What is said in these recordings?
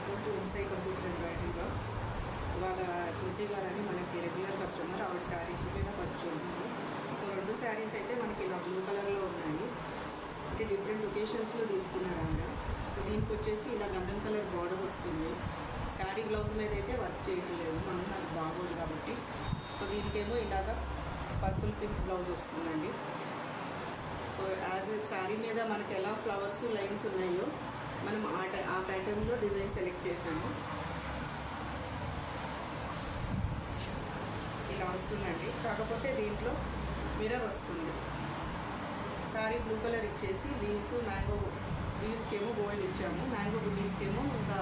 Welcome to inside computer embroidery works. ఇవాళ తులసి గారని మనకి రెగ్యులర్ కస్టమర్, ఆవిడ శారీస్ మీద ఖర్చు ఉంటుంది. సో 2 శారీస్ అయితే మనకి ఇలా బ్లూ కలర్లో ఉన్నాయి. అంటే డిఫరెంట్ లొకేషన్స్లో తీసుకున్నారు ఆవిడ. సో దీనికి వచ్చేసి ఇలా గంధం కలర్ బార్డర్ వస్తుంది. శారీ బ్లౌజ్ మీద అయితే వర్క్ చేయట్లేదు, మనం అది బాగోదు కాబట్టి. సో దీనికేమో ఇలాగా పర్పుల్ పింక్ బ్లౌజ్ వస్తుందండి. సో యాజ్ ఎ శారీ మీద మనకి ఎలా ఫ్లవర్స్ లైన్స్ ఉన్నాయో మనం ఆ ప్యాటర్న్లో డిజైన్ సెలెక్ట్ చేసాము. ఇలా వస్తుందండి. కాకపోతే దీంట్లో మిర్రర్ వస్తుంది. శారీ బ్లూ కలర్ ఇచ్చేసి లీవ్స్, మ్యాంగో లీవ్స్కేమో గోల్డ్ ఇచ్చాము, మ్యాంగో బుటీస్కేమో ఇంకా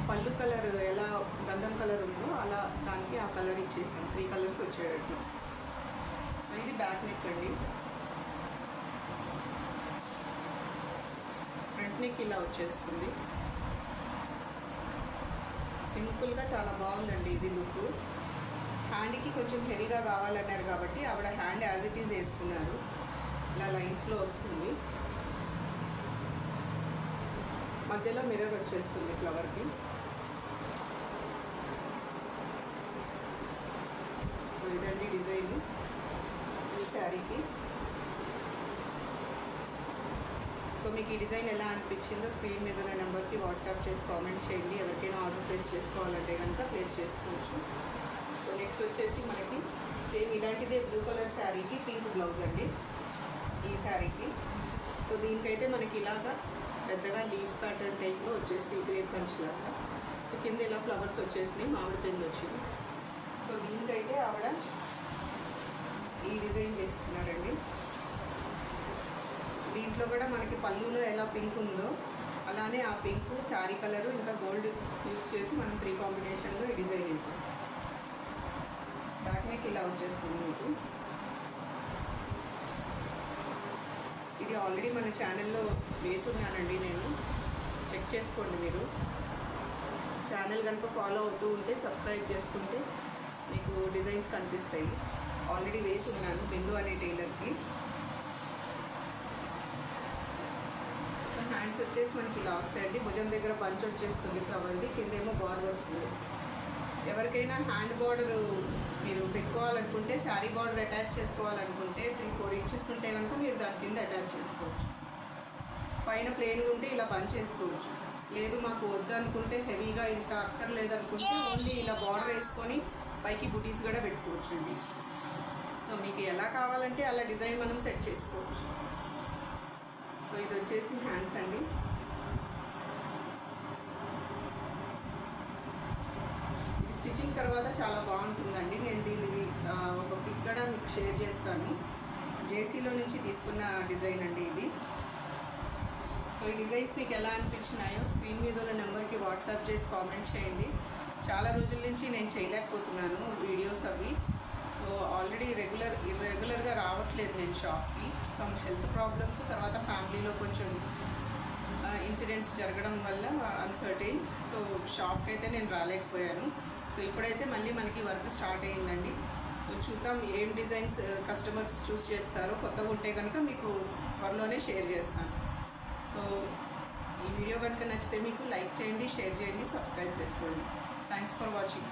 పళ్ళు కలర్ ఎలా గంధం కలర్ ఉందో అలా దానికి ఆ కలర్ ఇచ్చేసాము. 3 కలర్స్ వచ్చేటట్లు. ఇది బ్యాక్ నెక్ అండి. ఫ్రంట్ నెక్ ఇలా వచ్చేస్తుంది. సింపుల్గా చాలా బాగుందండి ఇది లుక్. హ్యాండ్కి కొంచెం హెవీగా కావాలన్నారు కాబట్టి ఆవిడ హ్యాండ్ యాజ్ ఇట్ ఈజ్ వేసుకున్నారు. ఇలా లైన్స్లో వస్తుంది, మధ్యలో మిర్రర్ వచ్చేస్తుంది ఫ్లవర్కి. సో ఇదండి డిజైన్ ఈ శారీకి. సో మీకు ఈ డిజైన్ ఎలా అనిపించిందో స్క్రీన్ మీద ఉన్న నెంబర్కి వాట్సాప్ చేసి కామెంట్ చేయండి. ఎవరికైనా ఆర్డర్ ప్లేస్ చేసుకోవాలంటే కనుక ప్లేస్ చేసుకోవచ్చు. సో నెక్స్ట్ వచ్చేసి మనకి సేమ్ ఇలాంటిదే బ్లూ కలర్ శారీకి పింక్ బ్లౌజ్ అండి ఈ శారీకి. సో దీనికైతే మనకి ఇలాగా పెద్దగా లీఫ్ ప్యాటర్న్ టైప్లో వచ్చేసి గ్రేప్ పంచ్ లాగా. సో కింద ఇలా ఫ్లవర్స్ వచ్చేసినాయి, మామిడి పిండి వచ్చింది. సో దీనికైతే ఆవిడ ఈ డిజైన్ చేసుకున్నారండి. దీంట్లో కూడా మనకి పళ్ళులో ఎలా పింక్ ఉందో అలానే ఆ పింక్ శారీ కలరు ఇంకా గోల్డ్ యూజ్ చేసి మనం 3 కాంబినేషన్లో ఈ డిజైన్ వేసాం. బ్యాక్ నెక్ ఇలా వచ్చేస్తుంది మీకు. ఇది ఆల్రెడీ మన ఛానల్లో వేసున్నానండి, నేను చెక్ చేసుకోండి. మీరు ఛానల్ కనుక ఫాలో అవుతూ ఉంటే సబ్స్క్రైబ్ చేసుకుంటే మీకు డిజైన్స్ కనిపిస్తాయి. ఆల్రెడీ వేసి ఉన్నాను బిందు అనే టైలర్కి. హ్యాండ్స్ వచ్చేసి మనకి ఇలా వస్తాయండి. భుజం దగ్గర పంచ్ వచ్చేస్తుంది ఫ్లవర్ది, కిందేమో బార్డర్ వస్తుంది. ఎవరికైనా హ్యాండ్ బార్డర్ మీరు పెట్టుకోవాలనుకుంటే, శారీ బార్డర్ అటాచ్ చేసుకోవాలనుకుంటే 3-4 ఇంచెస్ ఉంటే కనుక మీరు దాని కింద అటాచ్ చేసుకోవచ్చు. పైన ప్లెయిన్గా ఉంటే ఇలా పంచ్ చేసుకోవచ్చు. లేదు మాకు వద్దు అనుకుంటే, హెవీగా ఇంకా అక్కర్లేదు అనుకుంటే ఓన్లీ ఇలా బార్డర్ వేసుకొని పైకి బుటీస్ కూడా పెట్టుకోవచ్చు అండి. సో మీకు ఎలా కావాలంటే అలా డిజైన్ మనం సెట్ చేసుకోవచ్చు. సో ఇది వచ్చేసి హ్యాండ్స్ అండి. ఇది స్టిచ్చింగ్ తర్వాత చాలా బాగుంటుందండి. నేను దీనికి ఒక పిక్ కూడా మీకు షేర్ చేస్తాను. జేసీలో నుంచి తీసుకున్న డిజైన్ అండి ఇది. సో ఈ డిజైన్స్ మీకు ఎలా అనిపించినాయో స్క్రీన్ మీద ఉన్న నెంబర్కి వాట్సాప్ చేసి కామెంట్ చేయండి. చాలా రోజుల నుంచి నేను చేయలేకపోతున్నాను వీడియోస్ అవి. సో ఆల్రెడీ ఇర్రెగ్యులర్గా రావట్లేదు నేను షాప్కి. సమ్ హెల్త్ ప్రాబ్లమ్స్, తర్వాత ఫ్యామిలీలో కొంచెం ఇన్సిడెంట్స్ జరగడం వల్ల అన్సర్టైన్. సో షాప్కి అయితే నేను రాలేకపోయాను. సో ఇప్పుడైతే మళ్ళీ మనకి వర్క్ స్టార్ట్ అయ్యిందండి. సో చూద్దాం ఏం డిజైన్స్ కస్టమర్స్ చూస్ చేస్తారో. కొత్తగా ఉంటే కనుక మీకు త్వరలోనే షేర్ చేస్తాను. సో ఈ వీడియో కనుక నచ్చితే మీకు లైక్ చేయండి, షేర్ చేయండి, సబ్స్క్రైబ్ చేసుకోండి. Thanks for watching.